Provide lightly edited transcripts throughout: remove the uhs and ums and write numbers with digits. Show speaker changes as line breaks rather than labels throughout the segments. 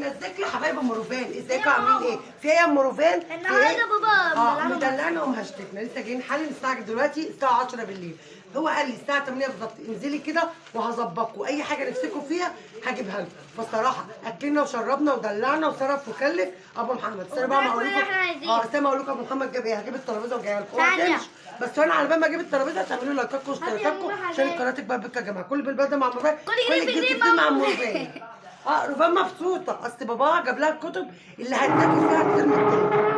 بينزلك لي حبايب ام روفان، ازيكم عاملين ايه؟ في ايه يا ام روفان؟
النهارده بابا
مدلعنا ومهشتكنا، لسه جايين حالا الساعه دلوقتي الساعه 10 بالليل. هو قال لي الساعه 8 بالظبط انزلي كده وهظبطكم، اي حاجه نفسكم فيها هجيبها لكم. فالصراحه اكلنا وشربنا ودلعنا وصرف وكلف ابو محمد. بس انا بقى ما اقول لكم استنى اقول لكم ابو محمد جاب ايه، هجيب الترابيزه وجايه لكم. بس انا على بال ما اجيب الترابيزه تعملوا لايكاتكم واشتراكاتكم عشان القناه تكبر بك يا جماعه. كل بالبلد مع مربان، كل جديد مع مربان. روفان مبسوطه اصل باباها جاب لها الكتب اللي هتذاكر فيها الترم التاني.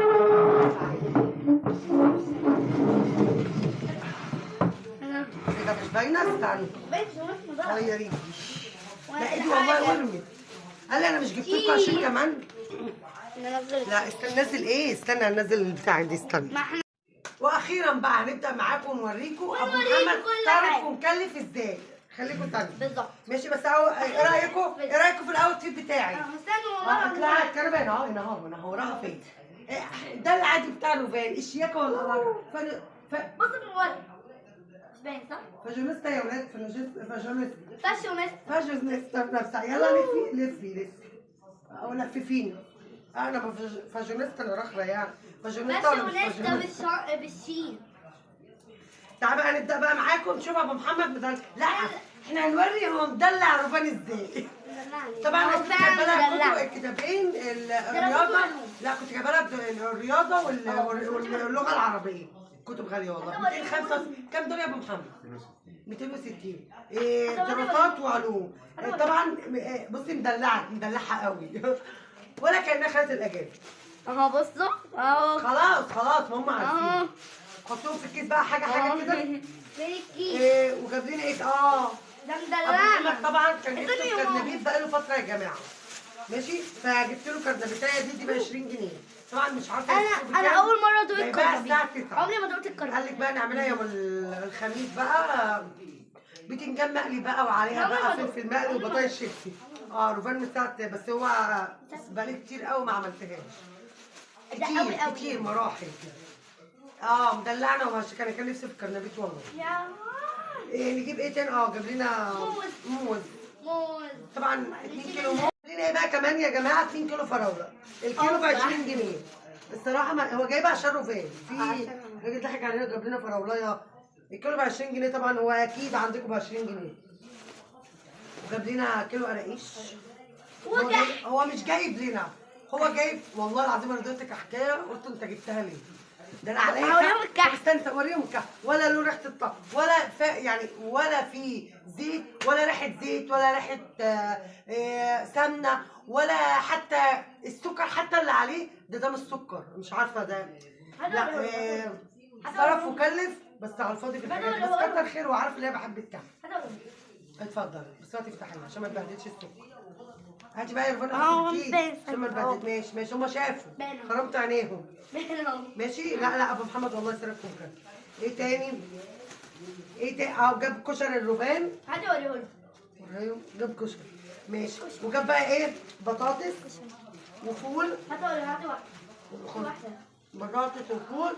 كده مش باينه؟ استنى غيري لا ايدي والله ورمت. قال لي انا مش جبت لكم عشان كمان. لا استنى نازل ايه، استنى انزل البتاع دي، استنى. واخيرا بقى هنبدا معاكم ونوريكم ابو محمد صارف ومكلف ازاي. خليكم تاني
بالظبط
ماشي. بس ايه رايكم؟ ايه رايكم في الاوتفيت بتاعي؟ اطلع الكنبه هنا اهو، هنا اهو، هنا اهو. رايحه فين؟ ده العادي بتاع روفان، الشياكه ولا الراجل؟
بص من ورا مش باين صح؟
فاجونيستا يا ولاد، فاجونيستا
فاشونيستا
بنفسها. يلا لفي لفي لفي او لففيني. انا فاجونيستا انا راخره يعني. فاجونيستا ولا مش فاجونيستا؟
بالشين.
تعالى بقى نبدا بقى معاكم نشوف ابو محمد مدلع. لا احنا هنوري هو مدلع روفان ازاي. طبعا انا كنت جايبه لها كتابين الرياضه. لا كنت جايبه لها الرياضه واللغه العربيه. كتب غاليه والله. 205 كام دول يا ابو محمد؟ 260. دراسات وعلوم. طبعا بصي مدلعها قوي. ولا كانها خدت الاجازه.
اهو بصوا اهو.
خلاص ما هم عارفين. حطوهم في الكيس بقى حاجه كده.
فين الكيس؟
وجاب لنا ايه؟
ده مدلعنا.
طبعا كان جبت له كرنبيت بقاله فتره يا جماعه. ماشي. فجبت له كرنبيتايه دي ب 20 جنيه. طبعا مش عارفه
انا اول مره ادوق الكرنبيت.
الساعه 9
عمري ما دقت الكرنبيت.
قال لك بقى نعملها يوم الخميس بقى بتنجان مقلي بقى وعليها بقى فلفل مقلي وبطاطس شيبسي. روفان من ساعه، بس هو بقالي كتير قوي ما عملتهاش. كتير مراحل كده. مدلعنا وماشي. كان نفسي في الكرنبيت والله. نجيب ايه تاني؟ جاب لنا موز. طبعا 2 كيلو موز. لنا ايه بقى كمان يا جماعه؟ 2 كيلو فراوله. الكيلو ب 20 جنيه. الصراحه ما هو جايبها عشان روفان. في راجل ضحك علينا وجاب لنا فراولايه. الكيلو ب 20 جنيه. طبعا هو اكيد عندكم ب 20 جنيه. وجاب لنا كيلو قراقيش. هو مش جايب لنا، هو جايب والله العظيم. انا اديتك حكايه قلت انت جبتها ليه؟ ده انا عليا استنى اوريهم الكحك. ولا له ريحه الطبخ ولا يعني ولا في زيت ولا ريحه زيت ولا ريحه سمنه ولا حتى السكر حتى اللي عليه. ده مش سكر، مش عارفه ده. لا صرف وكلف بس على الفاضي في الحاجات. بس كتر خير وعارف ان انا بحب الكحك. اتفضل بس ما تفتحي عشان ما تبهدلش السكر. هاتي بقى يا رفان عشان ما تبهدلش. ماشي هما شافوا خرمت عينيهم. ماشي. لا ابو محمد والله يسرفكم كده. ايه تاني؟ جاب كشري الروفان.
هاتي وريهولي.
جاب كشري ماشي. وجاب بقى ايه؟ بطاطس وفول.
هاتي واحده.
بطاطس وفول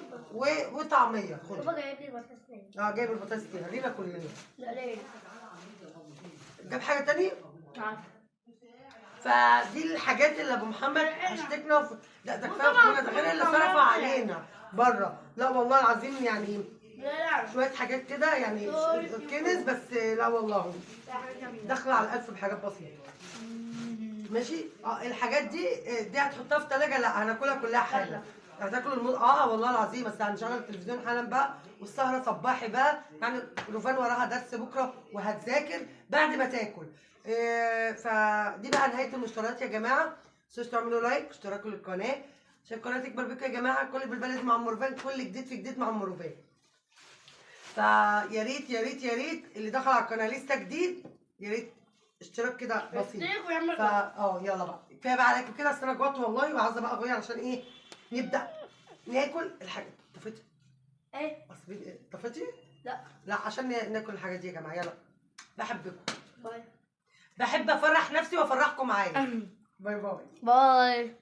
وطعميه. خد
بابا جايب لي البطاطس تاني.
جايب البطاطس كده لينا كلنا.
لا ليه؟
جاب حاجه تانيه؟ فدي الحاجات اللي ابو محمد اشتكنا لا ده كفايه ده غير اللي صرفوا علينا بره. لا والله العظيم يعني شويه حاجات كده يعني كنز. بس لا والله داخله على 1000 بحاجات بسيطه. ماشي. الحاجات دي هتحطها في الثلاجه. لا هناكلها كلها حالا. هتاكلوا والله العظيم. بس هنشغل التلفزيون حالا بقى والسهره صباحي بقى. يعني روفان وراها درس بكره وهتذاكر بعد ما تاكل. فدي بقى نهايه المشتريات يا جماعه. متنسوش تعملوا لايك واشتراكوا للقناه عشان القناه تكبر بكم يا جماعه. كل بالبلد مع ام روفان، كل جديد في جديد مع ام روفان. فيا ريت يا ريت يا ريت اللي دخل على القناه لسه جديد يا ريت اشتراك كده بسيط. يلا بقى كفايه بقى عليكم كده. اصل انا جوعت والله وعايزه بقى اغير عشان ايه نبدا ناكل الحاجه. طفتي؟
ايه؟
طفتي؟
لا
عشان ناكل الحاجات دي يا جماعه. يلا بحبكم.
باي.
بحب افرح نفسي وافرحكم معايا. باي باي.